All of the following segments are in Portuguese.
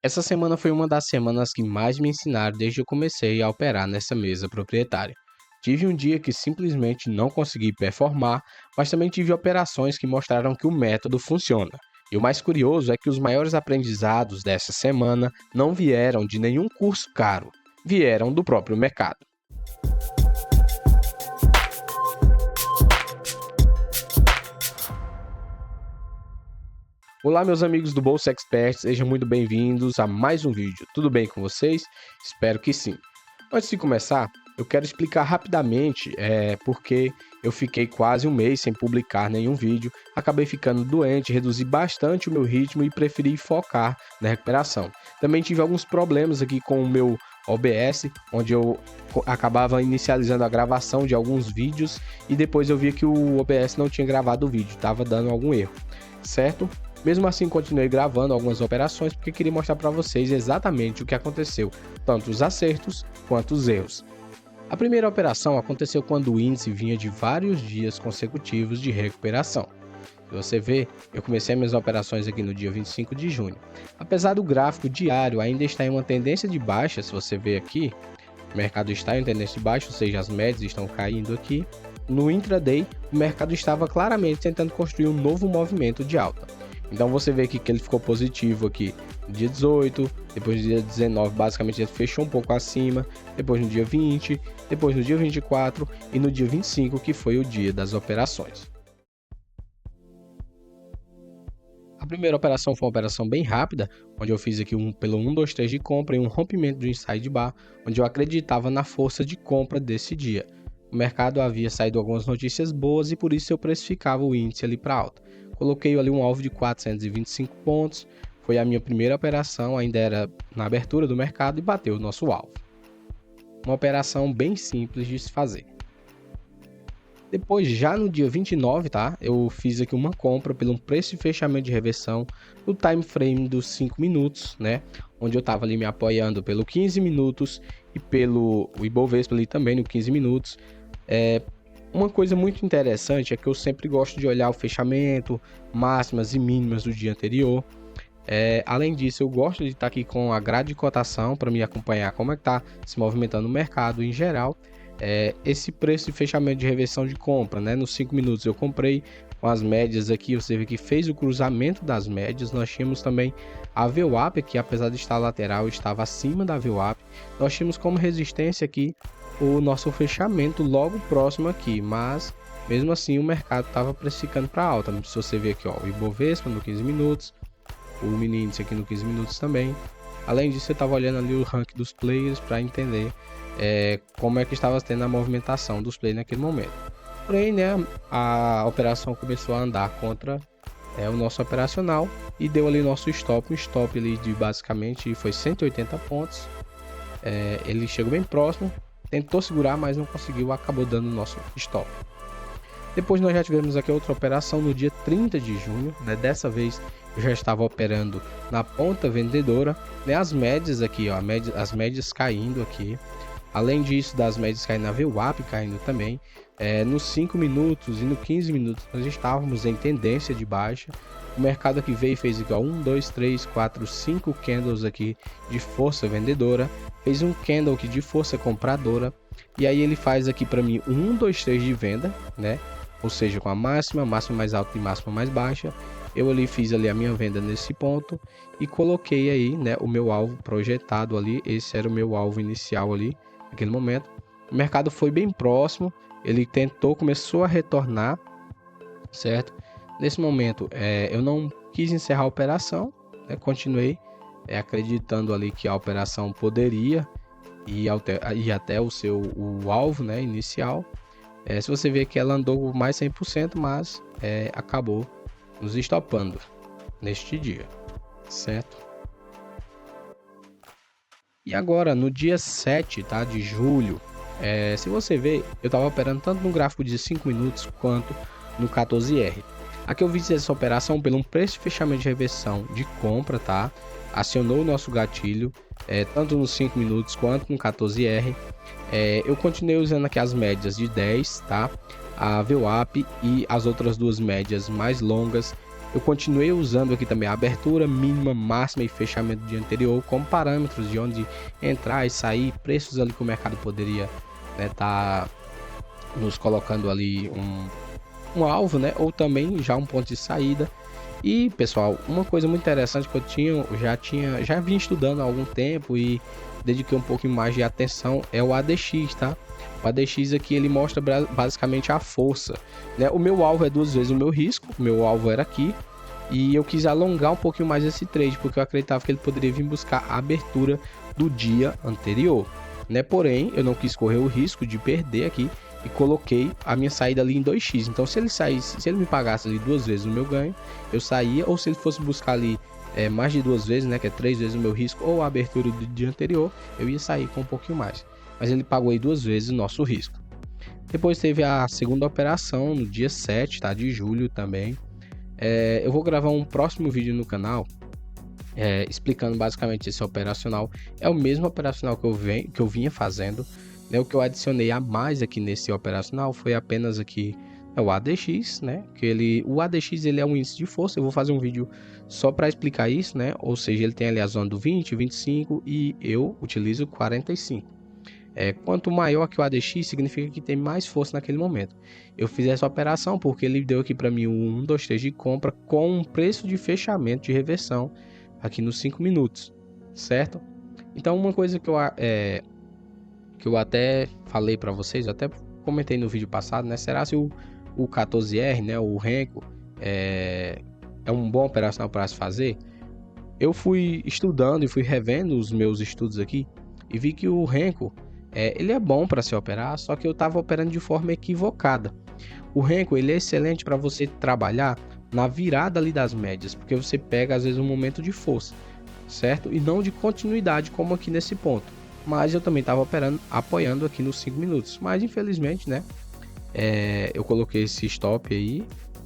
Essa semana foi uma das semanas que mais me ensinaram desde que eu comecei a operar nessa mesa proprietária. Tive um dia que simplesmente não consegui performar, mas também tive operações que mostraram que o método funciona. E o mais curioso é que os maiores aprendizados dessa semana não vieram de nenhum curso caro, vieram do próprio mercado. Olá, meus amigos do Bolsa Expert, sejam muito bem-vindos a mais um vídeo. Tudo bem com vocês? Espero que sim. Antes de começar, eu quero explicar rapidamente porque eu fiquei quase um mês sem publicar nenhum vídeo, acabei ficando doente, reduzi bastante o meu ritmo e preferi focar na recuperação. Também tive alguns problemas aqui com o meu OBS, onde eu acabava inicializando a gravação de alguns vídeos e depois eu via que o OBS não tinha gravado o vídeo, estava dando algum erro, certo? Mesmo assim, continuei gravando algumas operações porque queria mostrar para vocês exatamente o que aconteceu, tanto os acertos quanto os erros. A primeira operação aconteceu quando o índice vinha de vários dias consecutivos de recuperação. Se você vê, eu comecei minhas operações aqui no dia 25 de junho. Apesar do gráfico diário ainda estar em uma tendência de baixa, se você vê aqui, o mercado está em tendência de baixa, ou seja, as médias estão caindo aqui. No intraday, o mercado estava claramente tentando construir um novo movimento de alta. Então você vê aqui que ele ficou positivo aqui no dia 18, depois no dia 19 basicamente ele fechou um pouco acima, depois no dia 20, depois no dia 24 e no dia 25 que foi o dia das operações. A primeira operação foi uma operação bem rápida, onde eu fiz aqui pelo 1, 2, 3 de compra e um rompimento do inside bar, onde eu acreditava na força de compra desse dia. O mercado havia saído algumas notícias boas e por isso eu precificava o índice ali para alta. Coloquei ali um alvo de 425 pontos, foi a minha primeira operação, ainda era na abertura do mercado e bateu o nosso alvo. Uma operação bem simples de se fazer. Depois, já no dia 29, tá? Eu fiz aqui uma compra pelo preço de fechamento de reversão no time frame dos 5 minutos, né? Onde eu estava ali me apoiando pelo 15 minutos e pelo Ibovespa ali também no 15 minutos. Uma coisa muito interessante é que eu sempre gosto de olhar o fechamento, máximas e mínimas do dia anterior. Além disso, eu gosto de estar aqui com a grade de cotação para me acompanhar como é que está se movimentando o mercado em geral. Esse preço de fechamento de reversão de compra, né? Nos 5 minutos eu comprei com as médias aqui, você vê que fez o cruzamento das médias. Nós tínhamos também a VWAP aqui, apesar de estar lateral, estava acima da VWAP. Nós tínhamos como resistência aqui o nosso fechamento logo próximo aqui, mas mesmo assim o mercado estava precificando para alta. Se você ver aqui, ó, o Ibovespa no 15 minutos, o mini índice aqui no 15 minutos também. Além disso, eu estava olhando ali o ranking dos players para entender como é que estava tendo a movimentação dos players naquele momento. Porém, né, a operação começou a andar contra o nosso operacional e deu ali nosso stop, um stop ali de basicamente foi 180 pontos. Ele chegou bem próximo, tentou segurar, mas não conseguiu, acabou dando o nosso stop. Depois nós já tivemos aqui outra operação no dia 30 de junho, né? Dessa vez eu já estava operando na ponta vendedora, né? As médias aqui, ó, as médias caindo aqui. Além disso, das médias caindo na VWAP caindo também. Nos 5 minutos e no 15 minutos nós estávamos em tendência de baixa. O mercado aqui veio e fez igual 1, 2, 3, 4, 5 candles aqui de força vendedora. Fez um candle aqui de força compradora. E aí ele faz aqui para mim 1, 2, 3 de venda, né? Ou seja, com a máxima mais alta e máxima mais baixa. Eu ali fiz ali a minha venda nesse ponto e coloquei aí, né, o meu alvo projetado ali. Esse era o meu alvo inicial ali, naquele momento. O mercado foi bem próximo, ele começou a retornar, certo? Nesse momento, eu não quis encerrar a operação, né? Continuei acreditando ali que a operação poderia ir até o alvo, né, inicial. Se você vê que ela andou mais 100%, mas acabou nos estopando neste dia, certo? E agora, no dia 7, tá, de julho, se você ver, eu estava operando tanto no gráfico de 5 minutos quanto no 14R. Aqui eu fiz essa operação pelo preço de fechamento de reversão de compra, tá? Acionou o nosso gatilho, tanto nos 5 minutos quanto no 14R. Eu continuei usando aqui as médias de 10, tá? A VWAP e as outras duas médias mais longas Eu continuei usando aqui também a abertura, mínima, máxima e fechamento do dia anterior como parâmetros de onde entrar e sair, preços ali que o mercado poderia, né, tá nos colocando ali um alvo, né, ou também já um ponto de saída. E pessoal, uma coisa muito interessante que eu já vim estudando há algum tempo e dediquei um pouquinho mais de atenção é o ADX, tá? O ADX aqui ele mostra basicamente a força, né? O meu alvo é 2 vezes o meu risco, o meu alvo era aqui, e eu quis alongar um pouquinho mais esse trade porque eu acreditava que ele poderia vir buscar a abertura do dia anterior, né? Porém, eu não quis correr o risco de perder aqui e coloquei a minha saída ali em 2x. Então, se ele me pagasse ali 2 vezes o meu ganho, eu saía, ou se ele fosse buscar ali mais de 2 vezes, né, que é 3 vezes o meu risco ou a abertura do dia anterior, eu ia sair com um pouquinho mais. Mas ele pagou aí 2 vezes o nosso risco. Depois teve a segunda operação no dia 7, tá, de julho também. Eu vou gravar um próximo vídeo no canal explicando basicamente esse operacional. É o mesmo operacional que eu vinha fazendo, né? O que eu adicionei a mais aqui nesse operacional foi apenas aqui o ADX, né? O ADX ele é um índice de força. Eu vou fazer um vídeo só para explicar isso, né? Ou seja, ele tem ali a zona do 20, 25 e eu utilizo 45. Quanto maior que o ADX, significa que tem mais força naquele momento. Eu fiz essa operação porque ele deu aqui para mim um 1, 2, 3 de compra com um preço de fechamento de reversão aqui nos 5 minutos, certo? Então, uma coisa que eu até falei para vocês, eu até comentei no vídeo passado, né? Será se o 14R, né, o Renko, é um bom operacional para se fazer? Eu fui estudando e fui revendo os meus estudos aqui e vi que o Renko, ele é bom para se operar, só que eu estava operando de forma equivocada. O Renko, ele é excelente para você trabalhar na virada ali das médias, porque você pega às vezes um momento de força, certo? E não de continuidade, como aqui nesse ponto. Mas eu também estava apoiando aqui nos 5 minutos. Mas infelizmente, né? Eu coloquei esse stop aí.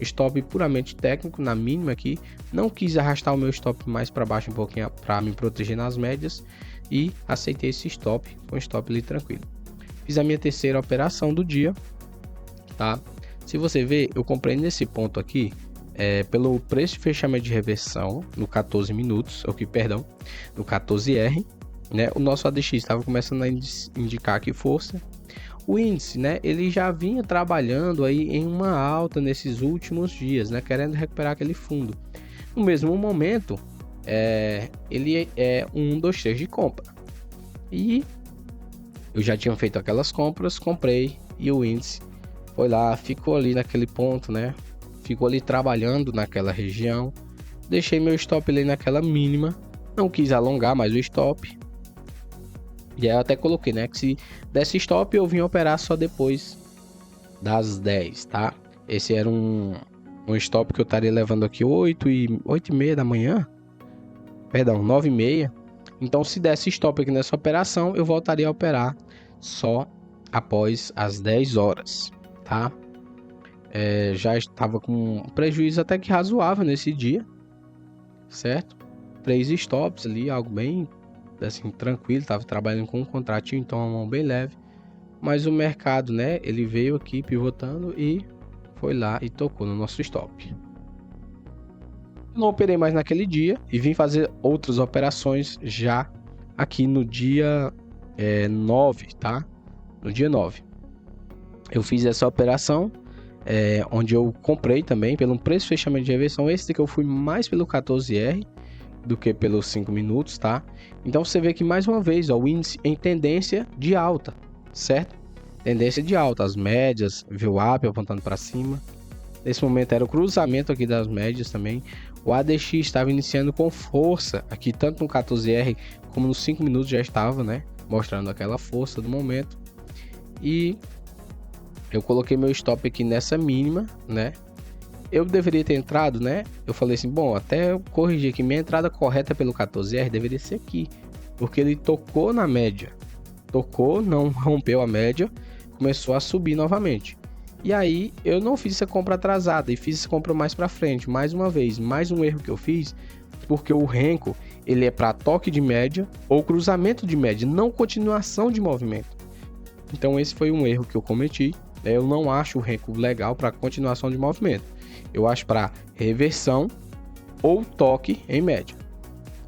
Stop puramente técnico, na mínima aqui. Não quis arrastar o meu stop mais para baixo um pouquinho para me proteger nas médias. E aceitei esse stop, com stop ali tranquilo. Fiz a minha terceira operação do dia, tá? Se você ver, eu comprei nesse ponto aqui. Pelo preço de fechamento de reversão no 14 minutos, no 14R. Né, o nosso ADX estava começando a indicar aqui força. O índice, né, ele já vinha trabalhando aí em uma alta nesses últimos dias, né, querendo recuperar aquele fundo. No mesmo momento, ele é um 1, 2, 3 de compra. E eu já tinha feito aquelas compras, comprei e o índice foi lá, ficou ali naquele ponto, né? Ficou ali trabalhando naquela região. Deixei meu stop ali naquela mínima. Não quis alongar mais o stop. E aí eu até coloquei, né, que se desse stop eu vim operar só depois das 10, tá? Esse era um stop que eu estaria levando aqui 8h30 da manhã. Perdão, 9h30. Então se desse stop aqui nessa operação, eu voltaria a operar só após as 10 horas, tá? Já estava com um prejuízo até que razoável nesse dia, certo? 3 stops ali, algo bem assim, tranquilo, estava trabalhando com um contratinho, então uma mão bem leve, mas o mercado, né, ele veio aqui pivotando e foi lá e tocou no nosso stop. Não operei mais naquele dia e vim fazer outras operações já aqui no dia 9, tá? No dia 9 eu fiz essa operação onde eu comprei também pelo preço de fechamento de reversão. Esse daqui eu fui mais pelo 14R do que pelos 5 minutos, tá? Então você vê que mais uma vez, ó, o índice em tendência de alta, certo? Tendência de alta, as médias, VWAP apontando para cima. Nesse momento era o cruzamento aqui das médias também. O ADX estava iniciando com força aqui, tanto no 14R como nos 5 minutos já estava, né? Mostrando aquela força do momento. E eu coloquei meu stop aqui nessa mínima, né? Eu deveria ter entrado, né? Eu falei assim, bom, até eu corrigir aqui, minha entrada correta pelo 14R deveria ser aqui, porque ele tocou na média, não rompeu a média, começou a subir novamente. E aí eu não fiz essa compra atrasada e fiz essa compra mais para frente. Mais uma vez, mais um erro que eu fiz, porque o Renko ele é para toque de média ou cruzamento de média, não continuação de movimento. Então esse foi um erro que eu cometi. Eu não acho o Renko legal para continuação de movimento. eu acho para reversão ou toque em média.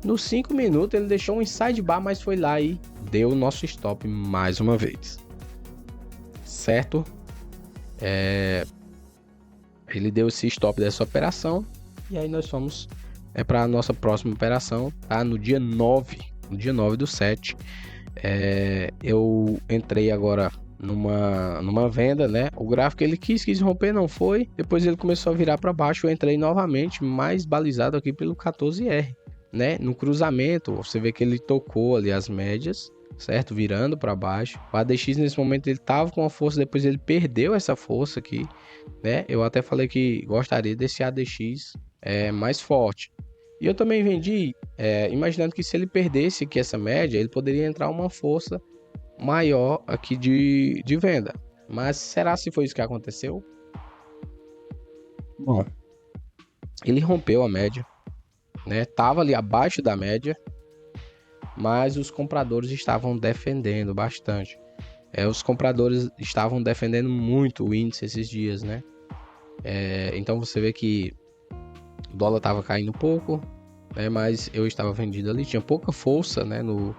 Nos 5 minutos ele deixou um inside bar, mas foi lá e deu o nosso stop mais uma vez. Certo? Ele deu esse stop dessa operação. E aí nós fomos para a nossa próxima operação, tá? No dia 9 do 7. Eu entrei agora numa venda, né? O gráfico ele quis romper, não foi. Depois ele começou a virar para baixo. Eu entrei novamente, mais balizado aqui pelo 14R, né? No cruzamento, você vê que ele tocou ali as médias, certo? Virando para baixo. O ADX nesse momento ele tava com a força, depois ele perdeu essa força aqui, né? Eu até falei que gostaria desse ADX mais forte. E eu também vendi, imaginando que se ele perdesse aqui essa média, ele poderia entrar uma força maior aqui de venda. Mas será se foi isso que aconteceu? Bom, ele rompeu a média, né? Tava ali abaixo da média, mas os compradores estavam defendendo bastante. Os compradores estavam defendendo muito o índice esses dias, né? Então você vê que o dólar estava caindo um pouco, né? Mas eu estava vendido ali, tinha pouca força, né? No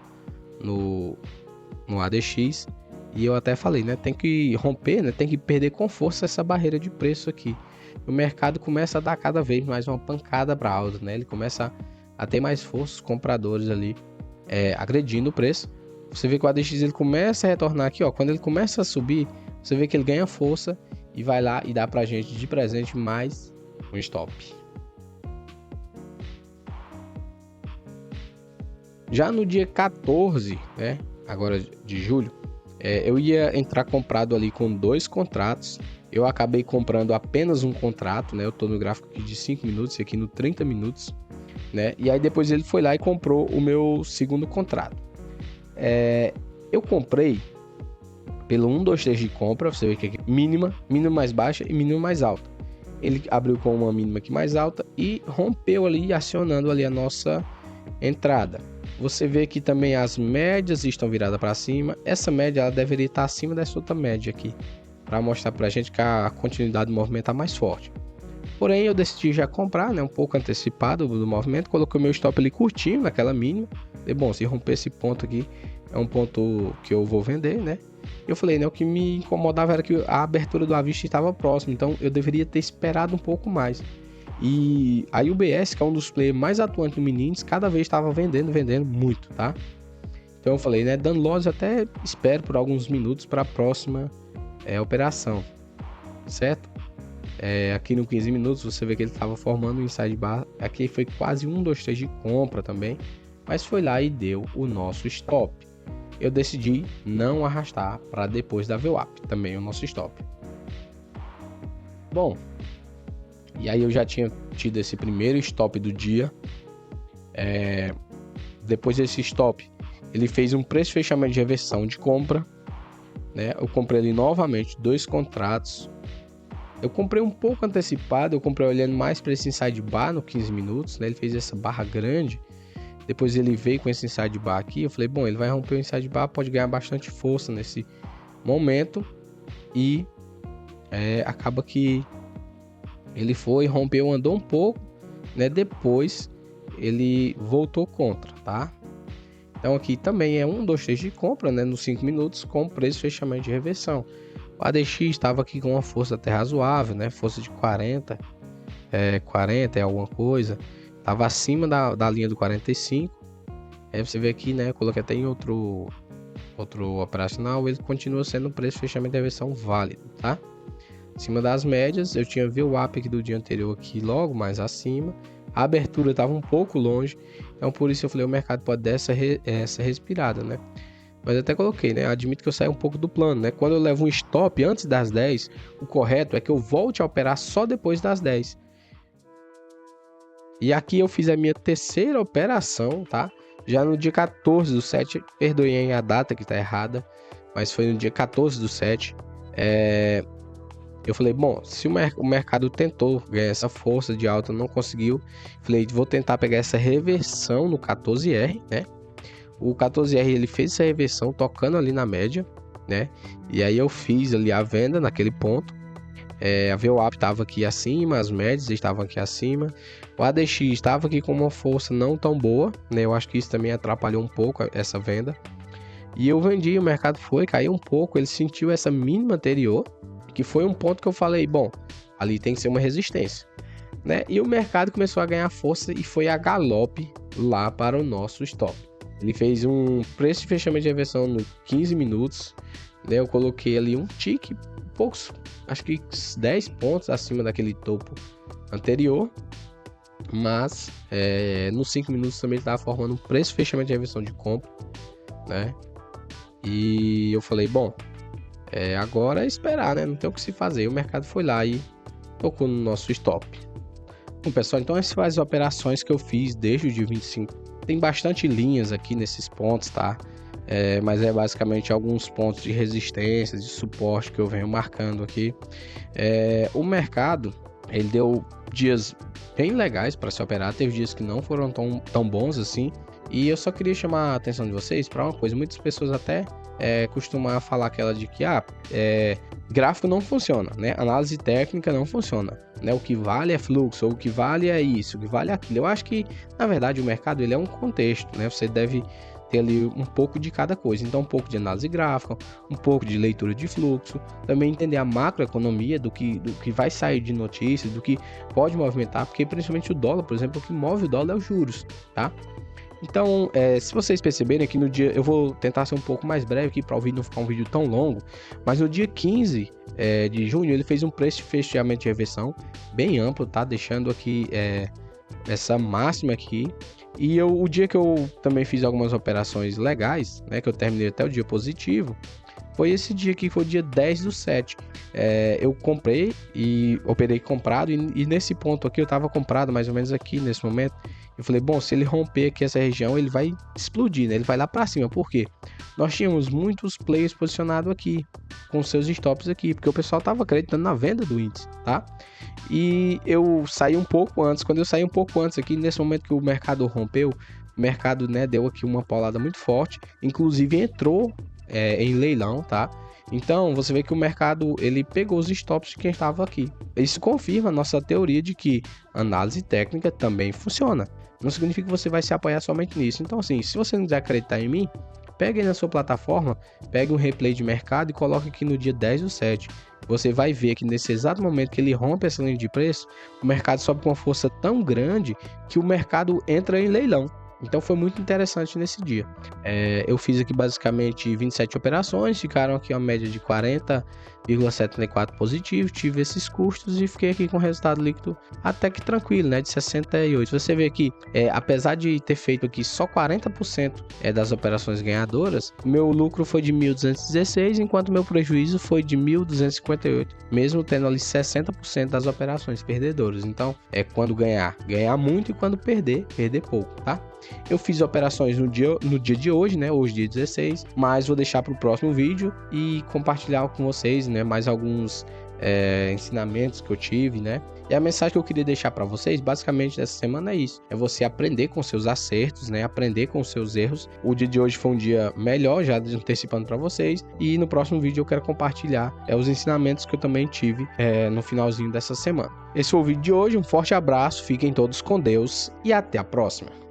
ADX. E eu até falei, né? Tem que romper, né? Tem que perder com força essa barreira de preço aqui. O mercado começa a dar cada vez mais uma pancada para alta, né? Ele começa a ter mais força, os compradores ali agredindo o preço. Você vê que o ADX ele começa a retornar aqui, ó. Quando ele começa a subir, você vê que ele ganha força e vai lá e dá pra gente de presente mais um stop. Já no dia 14, né? Agora de julho, eu ia entrar comprado ali com 2 contratos. Eu acabei comprando apenas um contrato, né? Eu tô no gráfico aqui de 5 minutos e aqui no 30 minutos, né? E aí depois ele foi lá e comprou o meu segundo contrato. Eu comprei pelo 1, 2, 3 de compra. Você vê que aqui mínima mais baixa e mínima mais alta. Ele abriu com uma mínima aqui mais alta e rompeu ali, acionando ali a nossa entrada. Você vê que também as médias estão viradas para cima. Essa média ela deveria estar acima dessa outra média aqui, para mostrar para a gente que a continuidade do movimento está mais forte. Porém, eu decidi já comprar, né, um pouco antecipado do movimento. Coloquei o meu stop ali curtinho naquela mínima. E, bom, se romper esse ponto aqui, é um ponto que eu vou vender, né? Eu falei, né, o que me incomodava era que a abertura do avista estava próximo. Então, eu deveria ter esperado um pouco mais. E a UBS, que é um dos players mais atuantes no mini índice, cada vez estava vendendo muito, tá? Então eu falei, né, dando loss, até espero por alguns minutos para a próxima operação, certo? Aqui no 15 minutos você vê que ele estava formando um inside bar. Aqui foi quase 1, 2, 3 de compra também, mas foi lá e deu o nosso stop. Eu decidi não arrastar para depois da VWAP, também o nosso stop. Bom, e aí eu já tinha tido esse primeiro stop do dia. Depois desse stop, ele fez um preço fechamento de reversão de compra, né? Eu comprei ali novamente 2 contratos. Eu comprei um pouco antecipado, eu comprei olhando mais para esse inside bar no 15 minutos, né? Ele fez essa barra grande. Depois ele veio com esse inside bar aqui. Eu falei, bom, ele vai romper o inside bar, pode ganhar bastante força nesse momento. E acaba que ele foi, rompeu, andou um pouco, né? Depois ele voltou contra, tá? Então aqui também é 1, 2, 3 de compra, né? Nos 5 minutos com preço fechamento de reversão. O ADX estava aqui com uma força até razoável, né? Força de 40, 40 é alguma coisa. Estava acima da linha do 45. Aí você vê aqui, né? Eu coloquei até em outro operacional. Ele continua sendo um preço fechamento de reversão válido, tá? Acima das médias, eu tinha VWAP aqui do dia anterior aqui logo mais acima. A abertura estava um pouco longe, então por isso eu falei, o mercado pode dar essa respirada, né? Mas até coloquei, né? Admito que eu saio um pouco do plano, né? Quando eu levo um stop antes das 10, o correto é que eu volte a operar só depois das 10. E aqui eu fiz a minha terceira operação, tá? Já no dia 14 do 7, perdoem a data que tá errada, mas foi no dia 14 do 7. Eu falei, bom, se o mercado tentou ganhar essa força de alta, não conseguiu, falei, vou tentar pegar essa reversão no 14R, né? O 14R ele fez essa reversão tocando ali na média, né? E aí eu fiz ali a venda naquele ponto. A VWAP estava aqui acima, as médias estavam aqui acima. O ADX estava aqui com uma força não tão boa, né? Eu acho que isso também atrapalhou um pouco essa venda. E eu vendi, o mercado caiu um pouco, ele sentiu essa mínima anterior, que foi um ponto que eu falei, bom, ali tem que ser uma resistência, né? E o mercado começou a ganhar força e foi a galope lá para o nosso stop. Ele fez um preço de fechamento de reversão no 15 minutos, né? Eu coloquei ali um tique, poucos, acho que 10 pontos acima daquele topo anterior, mas nos 5 minutos também estava formando um preço de fechamento de reversão de compra, né? E eu falei, bom, agora é esperar, né? Não tem o que se fazer. O mercado foi lá e tocou no nosso stop. Bom, pessoal, então essas são as operações que eu fiz desde o dia 25. Tem bastante linhas aqui nesses pontos, tá? Mas é basicamente alguns pontos de resistência, de suporte que eu venho marcando aqui. O mercado, ele deu dias bem legais para se operar. Teve dias que não foram tão bons assim. E eu só queria chamar a atenção de vocês para uma coisa. Muitas pessoas até costumam falar aquela de que gráfico não funciona, né? Análise técnica não funciona, né? O que vale é fluxo, ou o que vale é isso, o que vale é aquilo. Eu acho que, na verdade, o mercado ele é um contexto, né? Você deve ter ali um pouco de cada coisa. Então, um pouco de análise gráfica, um pouco de leitura de fluxo, também entender a macroeconomia do que vai sair de notícias, do que pode movimentar, porque principalmente o dólar, por exemplo, o que move o dólar é os juros, tá? Então, se vocês perceberem aqui no dia, eu vou tentar ser um pouco mais breve aqui para o vídeo não ficar um vídeo tão longo, mas no dia 15 de junho ele fez um preço de fechamento de reversão bem amplo, tá? Deixando aqui essa máxima aqui. E o dia que eu também fiz algumas operações legais, né? Que eu terminei até o dia positivo, foi esse dia aqui, foi o dia 10/7. Eu comprei e operei comprado, e nesse ponto aqui eu estava comprado mais ou menos aqui nesse momento. Eu falei, bom, se ele romper aqui essa região, ele vai explodir, né? Ele vai lá para cima. Por quê? Nós tínhamos muitos players posicionados aqui, com seus stops aqui, porque o pessoal estava acreditando na venda do índice, tá? E eu saí um pouco antes. Quando eu saí um pouco antes aqui, nesse momento que o mercado rompeu, o mercado, né, deu aqui uma paulada muito forte. Inclusive entrou em leilão, tá? Então, você vê que o mercado, ele pegou os stops de quem estava aqui. Isso confirma a nossa teoria de que análise técnica também funciona. Não significa que você vai se apoiar somente nisso. Então, assim, se você não quiser acreditar em mim, pegue aí na sua plataforma, pegue um replay de mercado e coloque aqui no dia 10/7. Você vai ver que nesse exato momento que ele rompe essa linha de preço, o mercado sobe com uma força tão grande que o mercado entra em leilão. Então foi muito interessante nesse dia. Eu fiz aqui basicamente 27 operações, ficaram aqui uma média de 40,74 positivo, tive esses custos e fiquei aqui com resultado líquido até que tranquilo, né, de 68. Você vê que apesar de ter feito aqui só 40% das operações ganhadoras, meu lucro foi de 1.216, enquanto meu prejuízo foi de 1.258, mesmo tendo ali 60% das operações perdedoras. Então quando ganhar muito, e quando perder pouco, tá? Eu fiz operações no dia de hoje, né? Hoje, dia 16, mas vou deixar para o próximo vídeo e compartilhar com vocês, né? Mais alguns ensinamentos que eu tive, né? E a mensagem que eu queria deixar para vocês, basicamente, dessa semana é isso. É você aprender com seus acertos, né? Aprender com seus erros. O dia de hoje foi um dia melhor, já antecipando para vocês. E no próximo vídeo eu quero compartilhar os ensinamentos que eu também tive no finalzinho dessa semana. Esse foi o vídeo de hoje. Um forte abraço, fiquem todos com Deus e até a próxima.